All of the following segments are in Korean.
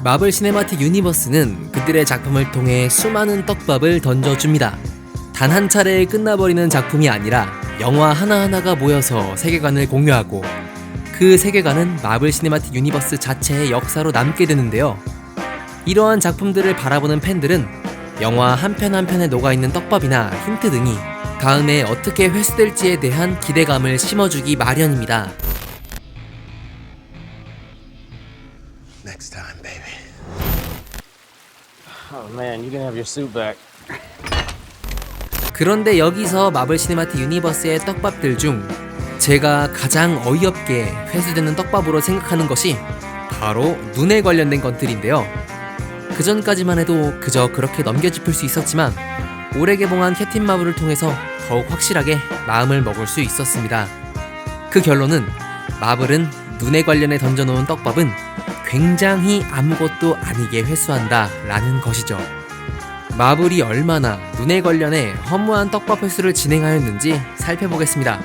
마블 시네마틱 유니버스는 그들의 작품을 통해 수많은 떡밥을 던져줍니다. 단 한 차례에 끝나버리는 작품이 아니라 영화 하나하나가 모여서 세계관을 공유하고 그 세계관은 마블 시네마틱 유니버스 자체의 역사로 남게 되는데요. 이러한 작품들을 바라보는 팬들은 영화 한 편 한 편에 녹아있는 떡밥이나 힌트 등이 다음에 어떻게 회수될지에 대한 기대감을 심어주기 마련입니다. Next time, baby. Oh man, you can have your suit back. 그런데 여기서 마블 시네마틱 유니버스의 떡밥들 중 제가 가장 어이없게 회수되는 떡밥으로 생각하는 것이 바로 눈에 관련된 것들인데요. 그전까지만 해도 그저 그렇게 넘겨짚을 수 있었지만 올해 개봉한 캡틴 마블을 통해서 더욱 확실하게 마음을 먹을 수 있었습니다. 그 결론은 마블은 눈에 관련해 던져놓은 떡밥은 굉장히 아무것도 아니게 회수한다 라는 것이죠. 마블이 얼마나 눈에 관련해 허무한 떡밥 회수를 진행하였는지 살펴보겠습니다.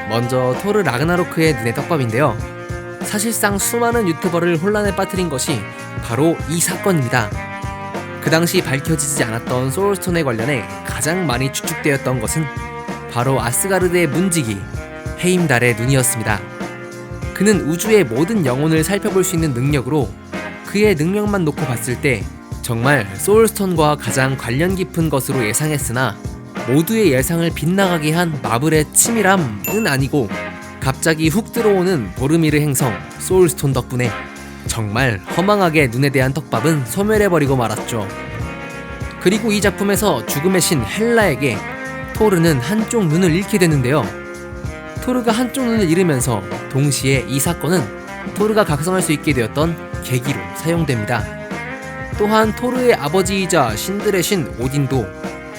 먼저 토르 라그나로크의 눈의 떡밥인데요. 사실상 수많은 유튜버를 혼란에 빠뜨린 것이 바로 이 사건입니다. 그 당시 밝혀지지 않았던 소울스톤에 관련해 가장 많이 추측되었던 것은 바로 아스가르드의 문지기 헤임달의 눈이었습니다. 그는 우주의 모든 영혼을 살펴볼 수 있는 능력으로 그의 능력만 놓고 봤을 때 정말 소울스톤과 가장 관련 깊은 것으로 예상했으나 모두의 예상을 빗나가게 한 마블의 치밀함은 아니고 갑자기 훅 들어오는 보르미르 행성 소울스톤 덕분에 정말 허망하게 눈에 대한 떡밥은 소멸해버리고 말았죠. 그리고 이 작품에서 죽음의 신 헬라에게 토르는 한쪽 눈을 잃게 되는데요. 토르가 한쪽 눈을 잃으면서 동시에 이 사건은 토르가 각성할 수 있게 되었던 계기로 사용됩니다. 또한 토르의 아버지이자 신들의 신 오딘도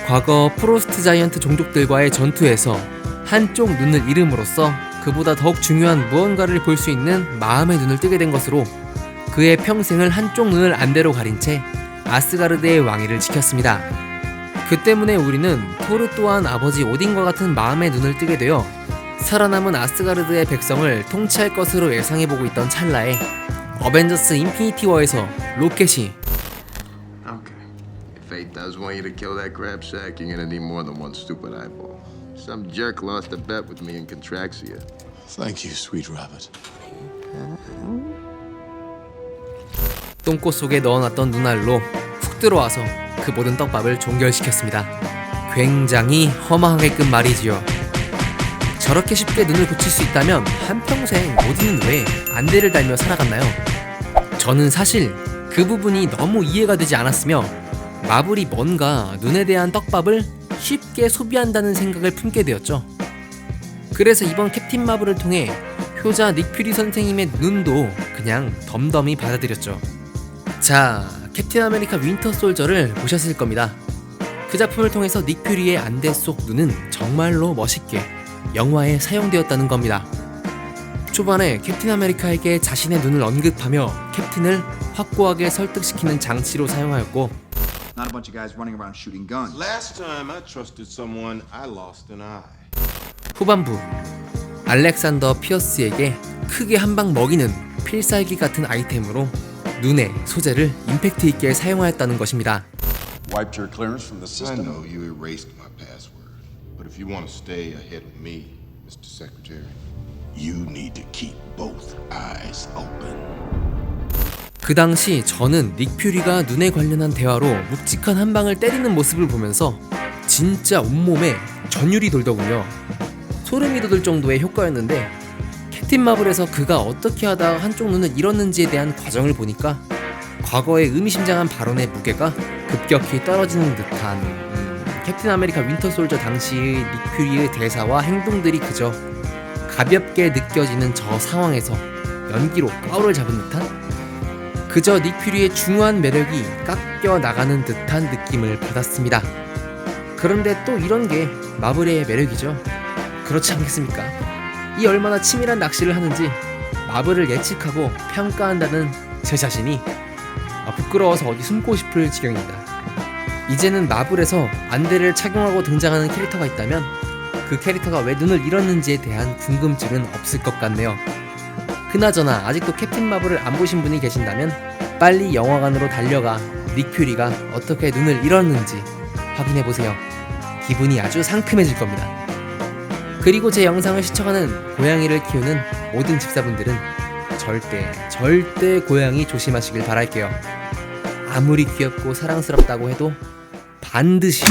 과거 프로스트 자이언트 종족들과의 전투에서 한쪽 눈을 잃음으로써 그보다 더욱 중요한 무언가를 볼 수 있는 마음의 눈을 뜨게 된 것으로 그의 평생을 한쪽 눈을 안대로 가린 채 아스가르드의 왕위를 지켰습니다. 그 때문에 우리는 토르 또한 아버지 오딘과 같은 마음의 눈을 뜨게 되어 살아남은 아스가르드의 백성을 통치할 것으로 예상해보고 있던 찰나에 어벤져스 인피니티 워에서 로켓이 Okay. If fate does want you to kill that crab shack, you're gonna need more than one stupid eyeball. Some jerk lost a bet with me in Contraxia. Thank you, sweet rabbit. 똥꼬 속에 넣어놨던 눈알로 훅 들어와서 그 모든 떡밥을 종결시켰습니다. 굉장히 허망하게끔 말이지요. 저렇게 쉽게 눈을 고칠 수 있다면 한평생 오딘은 왜 안대를 달며 살아갔나요? 저는 사실 그 부분이 너무 이해가 되지 않았으며 마블이 뭔가 눈에 대한 떡밥을 쉽게 소비한다는 생각을 품게 되었죠. 그래서 이번 캡틴 마블을 통해 효자 닉 퓨리 선생님의 눈도 그냥 덤덤히 받아들였죠. 자, 캡틴 아메리카 윈터 솔저를 보셨을 겁니다. 그 작품을 통해서 닉 퓨리의 안대 속 눈은 정말로 멋있게 영화에 사용되었다는 겁니다. 초반에 캡틴 아메리카에게 자신의 눈을 언급하며 캡틴을 확고하게 설득시키는 장치로 사용하였고, Not a bunch of guys running around shooting guns. Last time I trusted someone, I lost an eye. 후반부 알렉산더 피어스에게 크게 한 방 먹이는 필살기 같은 아이템으로 눈의 소재를 임팩트 있게 사용하였다는 것입니다. Wiped your clearance from the I system. know you erased my password, but if you want to stay ahead of me, Mr. Secretary, You need to keep both eyes open. 그 당시 저는 닉 퓨리가 눈에 관련한 대화로 묵직한 한 방을 때리는 모습을 보면서 진짜 온몸에 전율이 돌더군요. 소름이 돋을 정도의 효과였는데 캡틴 마블에서 그가 어떻게 하다가 한쪽 눈을 잃었는지에 대한 과정을 보니까 과거의 의미심장한 발언의 무게가 급격히 떨어지는 듯한 캡틴 아메리카 윈터 솔저 당시의 닉 퓨리의 대사와 행동들이 그저 가볍게 느껴지는 저 상황에서 연기로 뼈를 잡은 듯한 그저 닉 퓨리의 중후한 매력이 깎여 나가는 듯한 느낌을 받았습니다. 그런데 또 이런 게 마블의 매력이죠. 그렇지 않겠습니까? 이 얼마나 치밀한 낚시를 하는지 마블을 예측하고 평가한다는 제 자신이 부끄러워서 어디 숨고 싶을 지경입니다. 이제는 마블에서 안대를 착용하고 등장하는 캐릭터가 있다면 그 캐릭터가 왜 눈을 잃었는지에 대한 궁금증은 없을 것 같네요. 그나저나 아직도 캡틴 마블을 안 보신 분이 계신다면 빨리 영화관으로 달려가 닉 퓨리가 어떻게 눈을 잃었는지 확인해보세요. 기분이 아주 상큼해질 겁니다. 그리고 제 영상을 시청하는 고양이를 키우는 모든 집사분들은 절대 고양이 조심하시길 바랄게요. 아무리 귀엽고 사랑스럽다고 해도 반드시